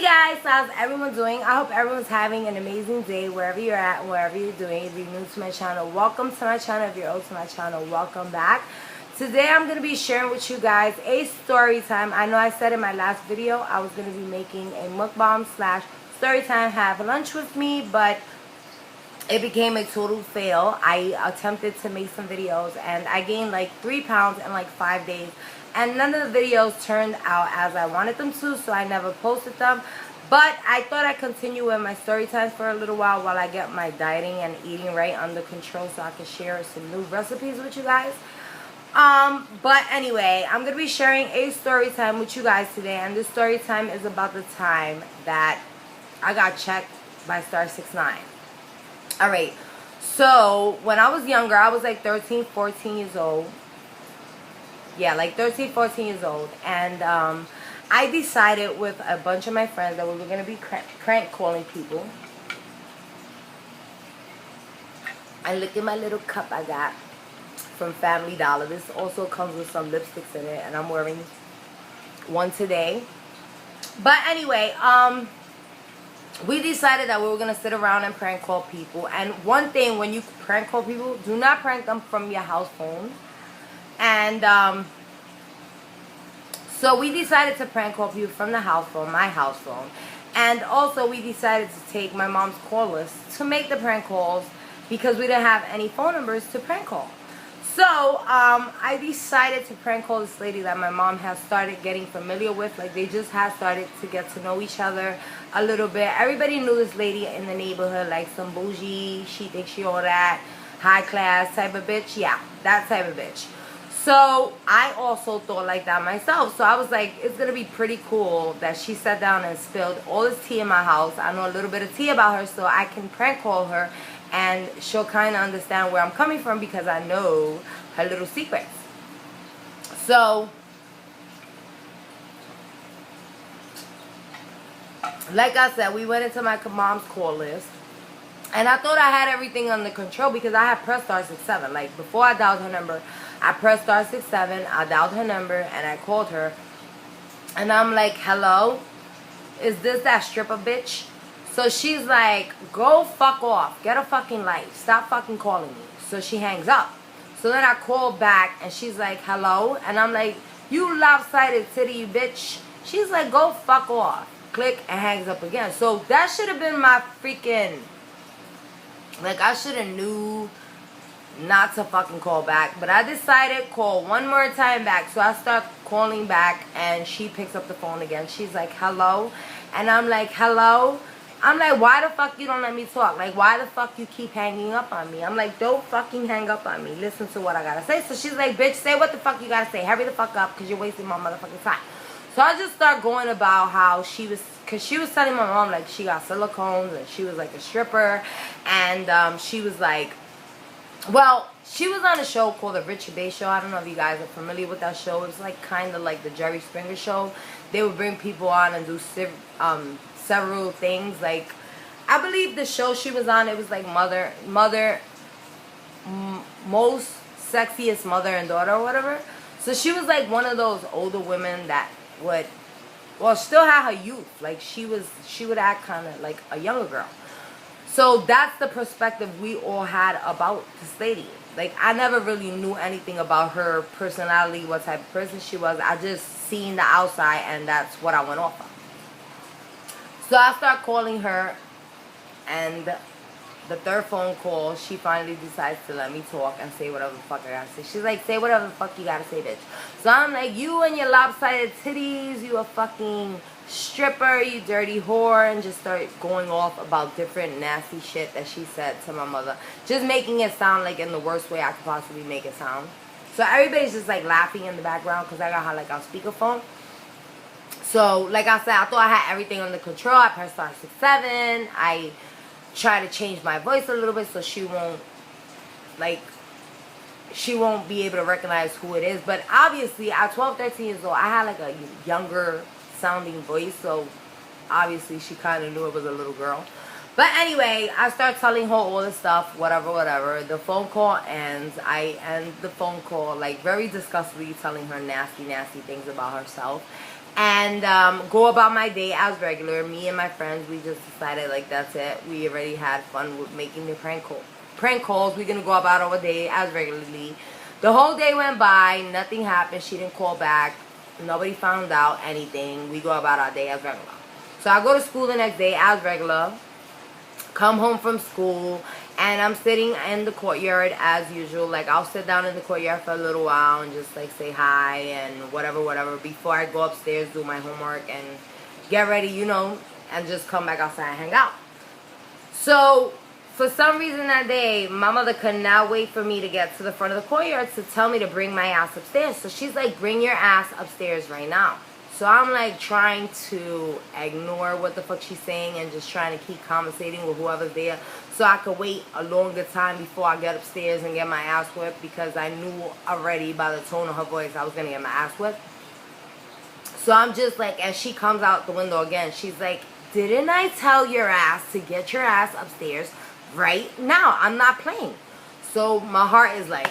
guys, how's everyone doing? I hope everyone's having an amazing day wherever you're at and wherever you're doing. If you're new to my channel, welcome to my channel. If you're old to my channel, welcome back. Today I'm going to be sharing with you guys a story time. I know I said in my last video I was going to be making a mukbang slash story time, have lunch with me, but it became a total fail. I attempted to make some videos and I gained like 3 pounds in like 5 days. And none of the videos turned out as I wanted them to, so I never posted them. But I thought I'd continue with my story times for a little while I get my dieting and eating right under control so I can share some new recipes with you guys. But anyway, I'm going to be sharing a story time with you guys today. And this story time is about the time that I got checked by Star 69. Alright, so when I was younger, I was like 13, 14 years old. Yeah, like 13, 14 years old. And I decided with a bunch of my friends that we were going to be prank calling people. And look at my little cup I got from Family Dollar. This also comes with some lipsticks in it. And I'm wearing one today. But anyway, we decided that we were going to sit around and prank call people. And one thing, when you prank call people, do not prank them from your house phone. And so we decided to prank call people from the house phone, my house phone. And also we decided to take my mom's call list to make the prank calls because we didn't have any phone numbers to prank call. So I decided to prank call this lady that my mom has started getting familiar with. Like, they just have started to get to know each other a little bit. Everybody knew this lady in the neighborhood, like some bougie, she thinks she all that, high class type of bitch. Yeah, that type of bitch. So I also thought like that myself. So I was like, it's going to be pretty cool that she sat down and spilled all this tea in my house. I know a little bit of tea about her, so I can prank call her and she'll kind of understand where I'm coming from because I know her little secrets. So, like I said, we went into my mom's call list. And I thought I had everything under control because I had pressed star 67. Like, before I dialed her number, I pressed star 67, I dialed her number, and I called her. And I'm like, hello? Is this that stripper bitch? So she's like, go fuck off. Get a fucking life. Stop fucking calling me. So she hangs up. So then I call back, and she's like, hello? And I'm like, you lopsided titty bitch. She's like, go fuck off. Click, and hangs up again. So that should have been my freaking... Like, I should have knew not to fucking call back. But I decided call one more time back. So I start calling back and she picks up the phone again. She's like, hello? And I'm like, hello? I'm like, why the fuck you don't let me talk? Like, why the fuck you keep hanging up on me? I'm like, don't fucking hang up on me. Listen to what I gotta say. So she's like, bitch, say what the fuck you gotta say. Hurry the fuck up because you're wasting my motherfucking time. So I just start going about how she was, because she was telling my mom, like, she got silicones and she was, like, a stripper. And she was, like, well, she was on a show called The Richard Bay Show. I don't know if you guys are familiar with that show. It was, like, kind of like the Jerry Springer Show. They would bring people on and do several things. Like, I believe the show she was on, it was, like, most sexiest mother and daughter or whatever. So she was, like, one of those older women that would, well, still had her youth. Like, she would act kind of like a younger girl. So that's the perspective we all had about this lady. Like, I never really knew anything about her personality, what type of person she was. I just seen the outside, and that's what I went off of. So I start calling her, and the third phone call, she finally decides to let me talk and say whatever the fuck I gotta say. She's like, say whatever the fuck you gotta say, bitch. So I'm like, you and your lopsided titties, you a fucking stripper, you dirty whore, and just start going off about different nasty shit that she said to my mother. Just making it sound like in the worst way I could possibly make it sound. So everybody's just like laughing in the background because I got her like on speakerphone. So, like I said, I thought I had everything under control. I pressed star 67. I try to change my voice a little bit so she won't be able to recognize who it is. But obviously at 12, 13 years old, I had like a younger sounding voice, so obviously she kind of knew it was a little girl. But anyway, I start telling her all this stuff, whatever. The phone call ends. I end the phone call like very disgustedly telling her nasty things about herself. and go about my day as regular. Me and my friends, we just decided like that's it. We already had fun with making the prank calls. We're gonna go about our day as regularly. The whole day went by, nothing happened. She didn't call back. Nobody found out anything. We go about our day as regular. So I go to school the next day as regular. Come home from school, and I'm sitting in the courtyard as usual. Like, I'll sit down in the courtyard for a little while and just like say hi and whatever before I go upstairs, do my homework and get ready, you know, and just come back outside and hang out. So for some reason that day, my mother could not wait for me to get to the front of the courtyard to tell me to bring my ass upstairs. So she's like, bring your ass upstairs right now. So I'm like trying to ignore what the fuck she's saying and just trying to keep conversating with whoever's there so I could wait a longer time before I get upstairs and get my ass whipped, because I knew already by the tone of her voice I was going to get my ass whipped. So I'm just like, as she comes out the window again, she's like, didn't I tell your ass to get your ass upstairs right now? I'm not playing. So my heart is like,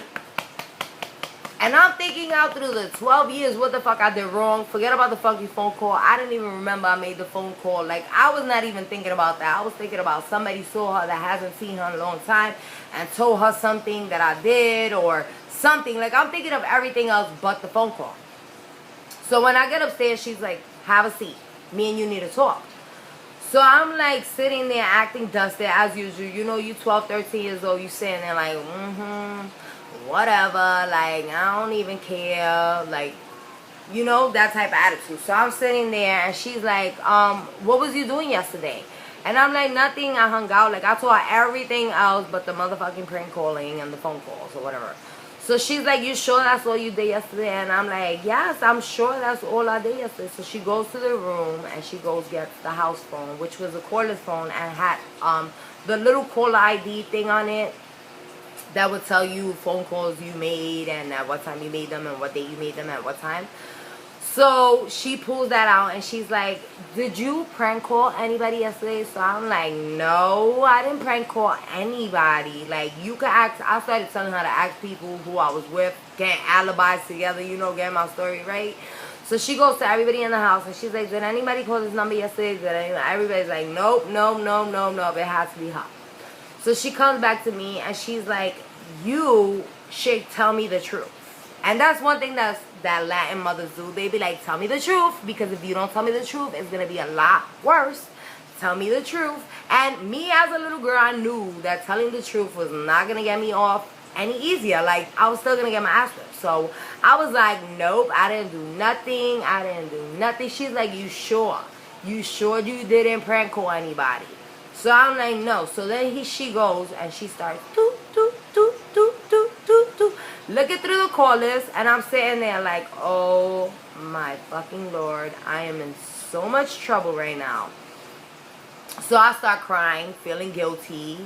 and I'm thinking out through the 12 years what the fuck I did wrong. Forget about the fucking phone call. I didn't even remember I made the phone call. Like, I was not even thinking about that. I was thinking about somebody saw her that hasn't seen her in a long time and told her something that I did or something. Like, I'm thinking of everything else but the phone call. So when I get upstairs, she's like, have a seat. Me and you need to talk. So I'm like sitting there acting dusted as usual. You know, you 12, 13 years old. You sitting there like, whatever, like, I don't even care, like, you know, that type of attitude. So I'm sitting there, and she's like, what was you doing yesterday? And I'm like, nothing, I hung out. Like, I told her everything else but the motherfucking prank calling and the phone calls or whatever. So she's like, you sure that's all you did yesterday? And I'm like, yes, I'm sure that's all I did yesterday. So she goes to the room, and she goes gets the house phone, which was a cordless phone, and had the little caller ID thing on it that would tell you phone calls you made and at what time you made them and what date you made them at what time. So she pulls that out, and she's like, did you prank call anybody yesterday? So I'm like, no, I didn't prank call anybody. Like, you could ask. I started telling her to ask people who I was with, getting alibis together, you know, getting my story right. So she goes to everybody in the house, and she's like, did anybody call this number yesterday? Everybody's like, nope, no, it has to be her. So she comes back to me, and she's like, you should tell me the truth. And that's one thing that Latin mothers do. They be like, tell me the truth, because if you don't tell me the truth, it's going to be a lot worse. Tell me the truth. And me as a little girl, I knew that telling the truth was not going to get me off any easier. Like, I was still going to get my ass whipped. So I was like, nope, I didn't do nothing. She's like, you sure? You sure you didn't prank call anybody? So I'm like, no. So then she goes, and she starts looking through the call list, and I'm sitting there like, oh my fucking Lord, I am in so much trouble right now. So I start crying, feeling guilty.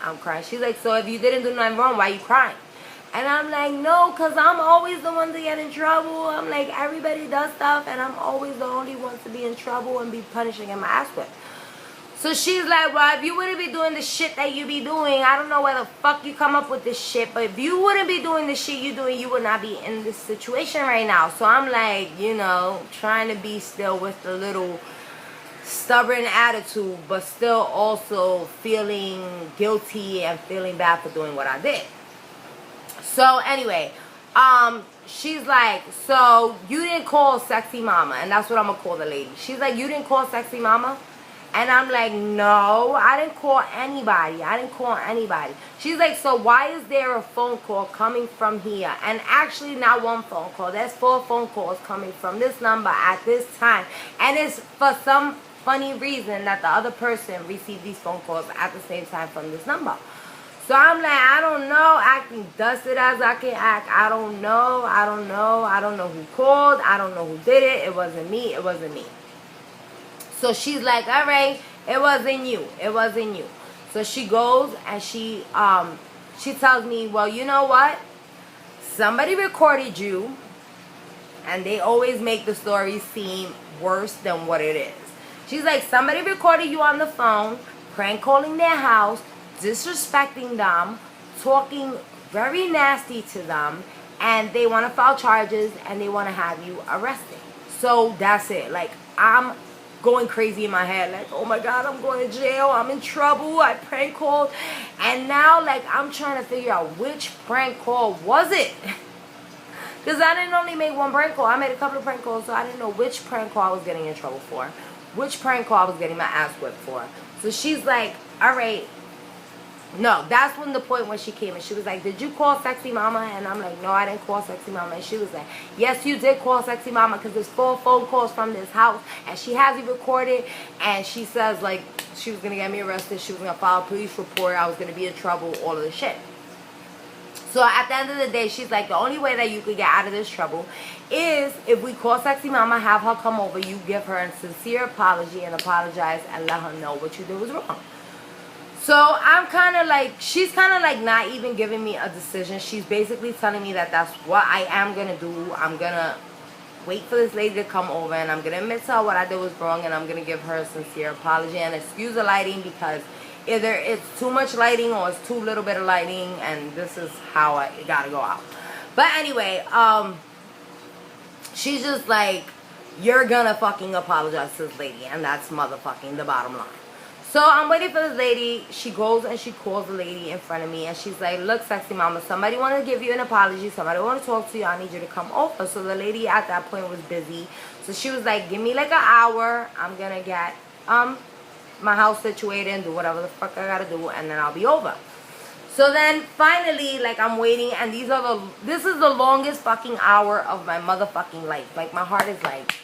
I'm crying. She's like, so if you didn't do nothing wrong, why are you crying? And I'm like, no, because I'm always the one to get in trouble. I'm like, everybody does stuff, and I'm always the only one to be in trouble and be punished and get my ass whipped. So she's like, well, if you wouldn't be doing the shit that you be doing, I don't know where the fuck you come up with this shit, but if you wouldn't be doing the shit you doing, you would not be in this situation right now. So I'm like, you know, trying to be still with the little stubborn attitude, but still also feeling guilty and feeling bad for doing what I did. So anyway, she's like, so you didn't call Sexy Mama, and that's what I'm gonna call the lady. She's like, you didn't call Sexy Mama? And I'm like, no, I didn't call anybody. She's like, so why is there a phone call coming from here? And actually not one phone call. There's 4 phone calls coming from this number at this time. And it's for some funny reason that the other person received these phone calls at the same time from this number. So I'm like, I don't know, acting dusted as I can act. I don't know who called. I don't know who did it. It wasn't me. So she's like, all right, it wasn't you. So she goes, and she tells me, well, you know what? Somebody recorded you, and they always make the story seem worse than what it is. She's like, somebody recorded you on the phone, prank calling their house, disrespecting them, talking very nasty to them, and they want to file charges, and they want to have you arrested. So that's it. Like, I'm going crazy in my head. Like, oh my God, I'm going to jail. I'm in trouble. I prank called. And now, like, I'm trying to figure out which prank call was it. Because I didn't only make one prank call. I made a couple of prank calls, so I didn't know which prank call I was getting in trouble for. Which prank call I was getting my ass whipped for. So she's like, all right. No, that's when the point when she came and she was like, did you call Sexy Mama? And I'm like, no, I didn't call Sexy Mama. And she was like, yes, you did call Sexy Mama because there's 4 phone calls from this house and she has it recorded. And she says, like, she was going to get me arrested. She was going to file a police report. I was going to be in trouble, all of the shit. So at the end of the day, she's like, the only way that you could get out of this trouble is if we call Sexy Mama, have her come over, you give her a sincere apology and apologize and let her know what you did was wrong. So I'm kind of like, she's kind of like not even giving me a decision. She's basically telling me that that's what I am going to do. I'm going to wait for this lady to come over and I'm going to admit to her what I did was wrong and I'm going to give her a sincere apology and excuse the lighting because either it's too much lighting or it's too little bit of lighting and this is how it got to go out. But anyway, she's just like, you're going to fucking apologize to this lady and that's motherfucking the bottom line. So I'm waiting for this lady. She goes and she calls the lady in front of me. And she's like, look, Sexy Mama, somebody want to give you an apology. Somebody want to talk to you. I need you to come over. So the lady at that point was busy. So she was like, give me like an hour. I'm going to get my house situated and do whatever the fuck I got to do. And then I'll be over. So then finally, like, I'm waiting. And this is the longest fucking hour of my motherfucking life. Like, my heart is like,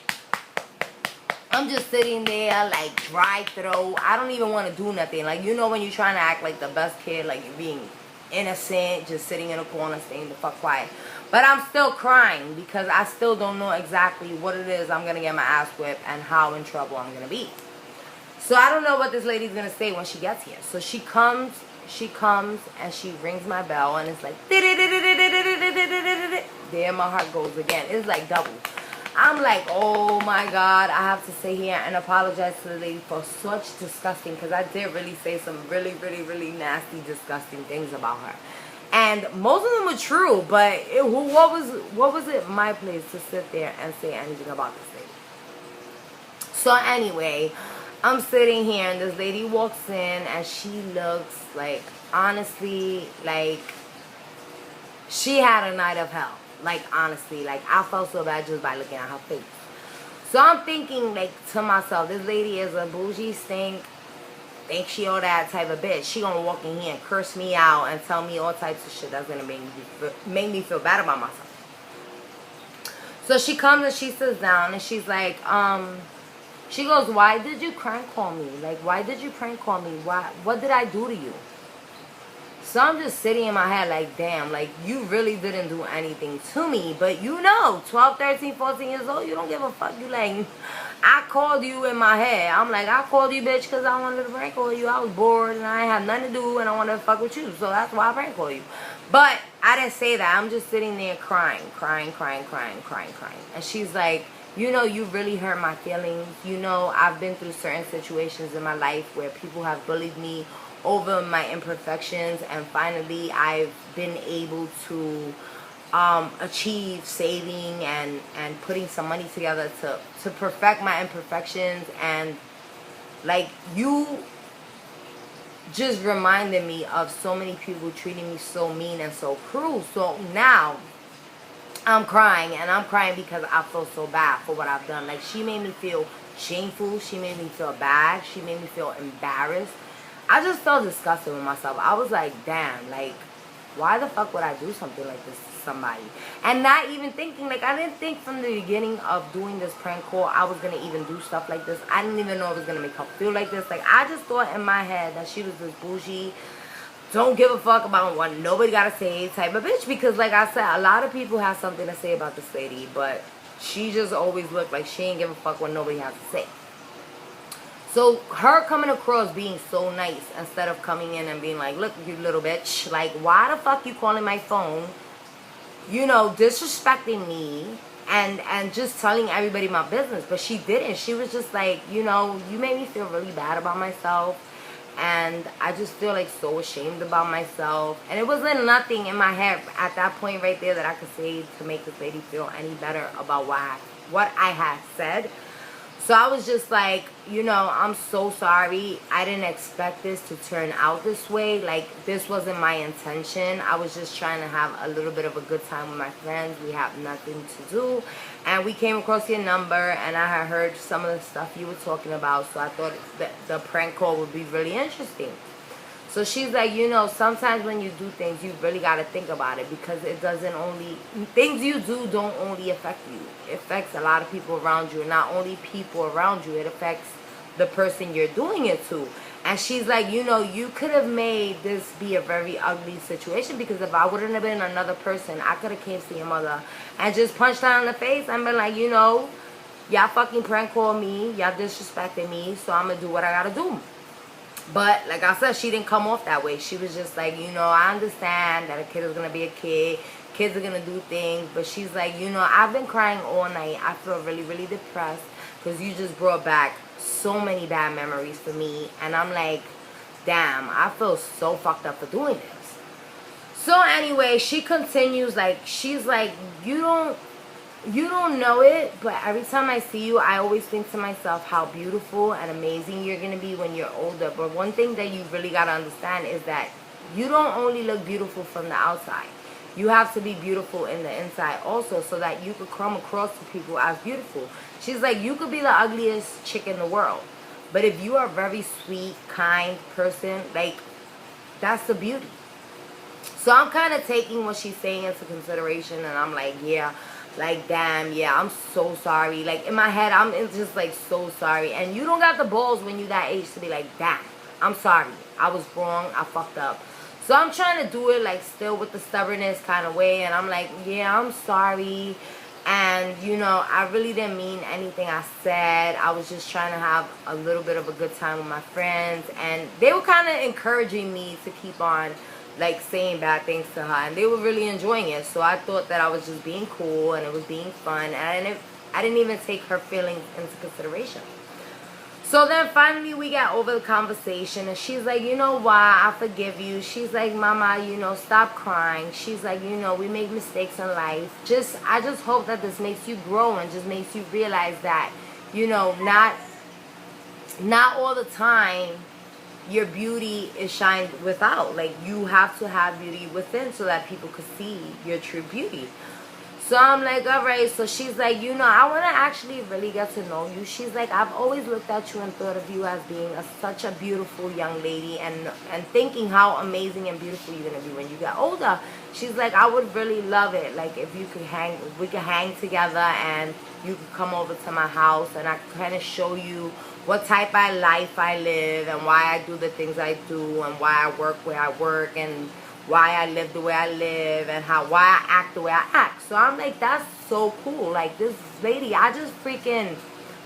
I'm just sitting there, like, dry throat. I don't even want to do nothing. Like, you know when you're trying to act like the best kid, like you're being innocent, just sitting in a corner, staying the fuck quiet. But I'm still crying because I still don't know exactly what it is I'm going to get my ass whipped and how in trouble I'm going to be. So I don't know what this lady's going to say when she gets here. So she comes and she rings my bell and it's like, there my heart goes again. It's like double. I'm like, oh my God, I have to sit here and apologize to the lady for such disgusting, because I did really say some really, really, really nasty, disgusting things about her. And most of them were true, but what was it my place to sit there and say anything about this lady? So anyway, I'm sitting here and this lady walks in and she looks like, honestly, like she had a night of hell. Like, honestly, like, I felt so bad just by looking at her face. So I'm thinking, like, to myself, this lady is a bougie stink, think she all that type of bitch. She gonna walk in here and curse me out and tell me all types of shit that's gonna make me feel bad about myself. So she comes and she sits down and she's like, she goes, why did you prank call me? Like, why did you prank call me? What did I do to you? So I'm just sitting in my head like, damn, like, you really didn't do anything to me. But you know, 12, 13, 14 years old, you don't give a fuck. You like, I called you in my head. I'm like, I called you, bitch, because I wanted to prank call you. I was bored and I had nothing to do and I wanted to fuck with you. So that's why I prank call you. But I didn't say that. I'm just sitting there crying. And she's like, you know, you really hurt my feelings. You know, I've been through certain situations in my life where people have bullied me over my imperfections, and finally I've been able to achieve saving and putting some money together to perfect my imperfections. And like, you just reminded me of so many people treating me so mean and so cruel. So now I'm crying, and I'm crying because I feel so bad for what I've done. Like, she made me feel shameful, she made me feel bad, she made me feel embarrassed. I just felt disgusted with myself. I was like, damn, like, why the fuck would I do something like this to somebody? And not even thinking, like, I didn't think from the beginning of doing this prank call I was going to even do stuff like this. I didn't even know it was going to make her feel like this. Like, I just thought in my head that she was this bougie, don't give a fuck about what nobody got to say type of bitch. Because, like I said, a lot of people have something to say about this lady, but she just always looked like she ain't give a fuck what nobody has to say. So her coming across being so nice instead of coming in and being like, look, you little bitch, like, why the fuck you calling my phone, you know, disrespecting me and just telling everybody my business. But she didn't. She was just like, you know, you made me feel really bad about myself, and I just feel like so ashamed about myself. And it wasn't nothing in my head at that point right there that I could say to make this lady feel any better about what what I had said. So I was just like, you know, I'm so sorry. I didn't expect this to turn out this way. Like, this wasn't my intention. I was just trying to have a little bit of a good time with my friends. We have nothing to do. And we came across your number, and I had heard some of the stuff you were talking about. So I thought that the prank call would be really interesting. So she's like, you know, sometimes when you do things, you really got to think about it, because it doesn't only, things you do don't only affect you. It affects a lot of people around you, and not only people around you, it affects the person you're doing it to. And she's like, you know, you could have made this be a very ugly situation, because if I wouldn't have been another person, I could have came to your mother and just punched her in the face and been like, you know, y'all fucking prank call me, y'all disrespecting me, so I'm going to do what I got to do. But like I said, she didn't come off that way. She was just like, you know, I understand that a kid is going to be a kid. Kids are going to do things. But she's like, you know, I've been crying all night. I feel really, really depressed, because you just brought back so many bad memories for me. And I'm like, damn, I feel so fucked up for doing this. So anyway, she continues, like, she's like, you don't know it, but every time I see you, I always think to myself how beautiful and amazing you're going to be when you're older. But one thing that you really got to understand is that you don't only look beautiful from the outside. You have to be beautiful in the inside also, so that you could come across to people as beautiful. She's like, you could be the ugliest chick in the world, but if you are a very sweet, kind person, like, that's the beauty. So I'm kind of taking what she's saying into consideration, and I'm like, yeah. Like, damn, yeah, I'm so sorry. Like, in my head, I'm just, like, so sorry. And you don't got the balls when you're that age to be like, damn, I'm sorry. I was wrong. I fucked up. So I'm trying to do it, like, still with the stubbornness kind of way. And I'm like, yeah, I'm sorry. And, you know, I really didn't mean anything I said. I was just trying to have a little bit of a good time with my friends. And they were kind of encouraging me to keep on, like, saying bad things to her, and they were really enjoying it. So I thought that I was just being cool and it was being fun, and I didn't even take her feelings into consideration. So then finally we got over the conversation, and she's like, you know why, I forgive you. She's like, mama, you know, stop crying. She's like, you know, we make mistakes in life. I just hope that this makes you grow and just makes you realize that, you know, not all the time your beauty is shined without. Like, you have to have beauty within so that people could see your true beauty. So I'm like, all right. So she's like, you know, I want to actually really get to know you. She's like, I've always looked at you and thought of you as being such a beautiful young lady, and thinking how amazing and beautiful you're going to be when you get older. She's like, I would really love it, like, if we could hang together, and you could come over to my house, and I could kind of show you what type of life I live, and why I do the things I do, and why I work where I work, and why I live the way I live, and why I act the way I act. So I'm like, that's so cool. Like, this lady, I just freaking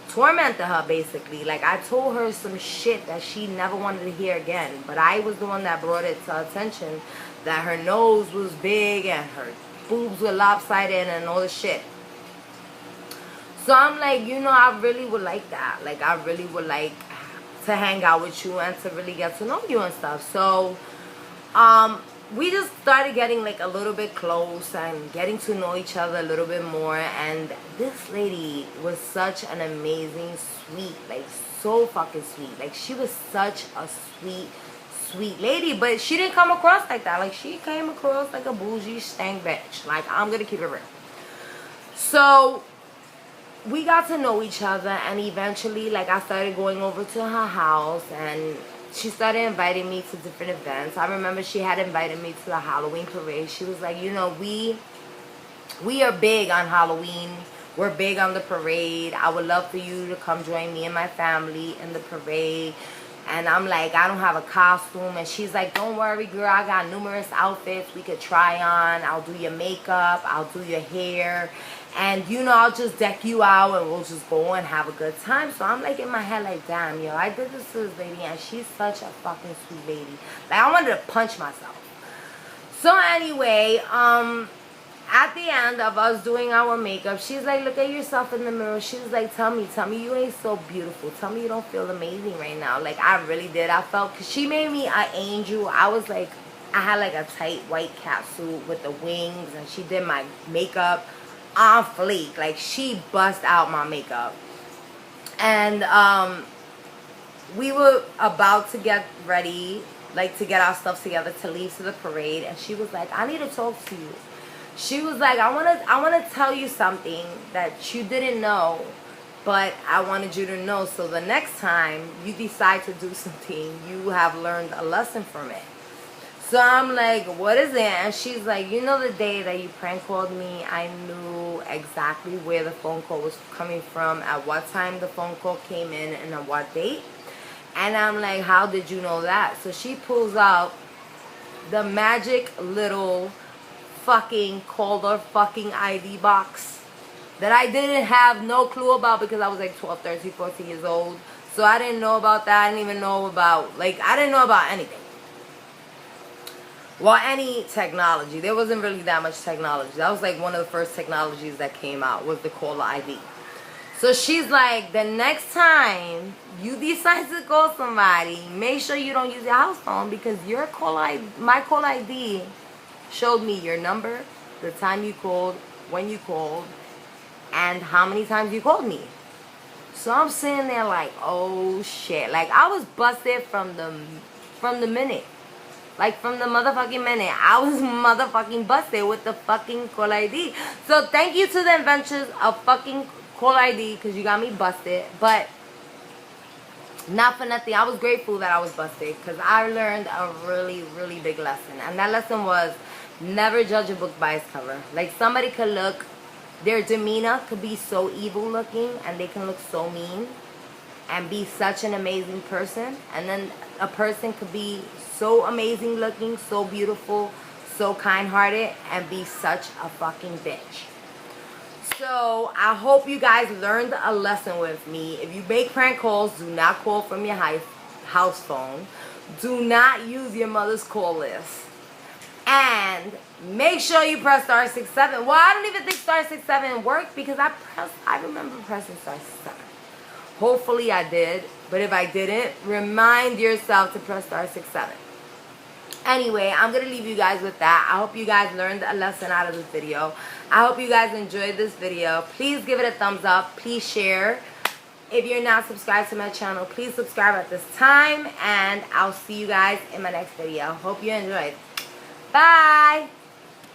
tormented her, basically. Like, I told her some shit that she never wanted to hear again, but I was the one that brought it to her attention, that her nose was big and her boobs were lopsided and all this shit. So I'm like, you know, I really would like that. Like, I really would like to hang out with you and to really get to know you and stuff. So, we just started getting, like, a little bit close and getting to know each other a little bit more. And this lady was such an amazing, sweet, like, so fucking sweet. Like, she was such a sweet lady, but she didn't come across like that. Like, she came across like a bougie stank bitch. Like, I'm gonna keep it real. So we got to know each other, and eventually, like, I started going over to her house, and she started inviting me to different events. I remember she had invited me to the Halloween parade. She was like, you know, we are big on Halloween. We're big on the parade. I would love for you to come join me and my family in the parade. And I'm like, I don't have a costume. And she's like, don't worry, girl. I got numerous outfits we could try on. I'll do your makeup. I'll do your hair. And, you know, I'll just deck you out, and we'll just go and have a good time. So I'm like, in my head, like, damn, yo, I did this to this lady, and she's such a fucking sweet lady. Like, I wanted to punch myself. So anyway, at the end of us doing our makeup, she's like, look at yourself in the mirror. She was like, tell me you ain't so beautiful. Tell me you don't feel amazing right now. Like, I really did. I felt, because she made me an angel. I was like, I had like a tight white cat suit with the wings, and she did my makeup on fleek. Like, she bust out my makeup. And we were about to get ready, like, to get our stuff together to leave to the parade. And she was like, I need to talk to you. She was like, I want to tell you something that you didn't know, but I wanted you to know, so the next time you decide to do something, you have learned a lesson from it. So I'm like, what is it? And she's like, you know, the day that you prank called me, I knew exactly where the phone call was coming from, at what time the phone call came in, and on what date. And I'm like, how did you know that? So she pulls out the magic little fucking caller fucking ID box that I didn't have no clue about, because I was like 12, 13, 14 years old. So I didn't know about that. I didn't even know about, like, I didn't know about anything. Well, any technology. There wasn't really that much technology. That was like one of the first technologies that came out, was the caller ID. So she's like, the next time you decide to call somebody, make sure you don't use your house phone, because your my call ID showed me your number, the time you called, when you called, and how many times you called me. So I'm sitting there like, oh shit. Like, I was busted from the minute. Like, from the motherfucking minute, I was motherfucking busted with the fucking call ID. So thank you to the inventors of fucking call ID, because you got me busted. But not for nothing, I was grateful that I was busted, because I learned a really, really big lesson. And that lesson was, never judge a book by its cover. Like, somebody could look, their demeanor could be so evil looking, and they can look so mean and be such an amazing person. And then a person could be so amazing looking, so beautiful, so kind-hearted, and be such a fucking bitch. So I hope you guys learned a lesson with me. If you make prank calls, do not call from your house phone. Do not use your mother's call list. And make sure you press star 67. Well, I don't even think star 67 worked, because I remember pressing star 67. Hopefully I did. But if I didn't, remind yourself to press star 67. Anyway, I'm going to leave you guys with that. I hope you guys learned a lesson out of this video. I hope you guys enjoyed this video. Please give it a thumbs up. Please share. If you're not subscribed to my channel, please subscribe at this time. And I'll see you guys in my next video. Hope you enjoyed. Bye.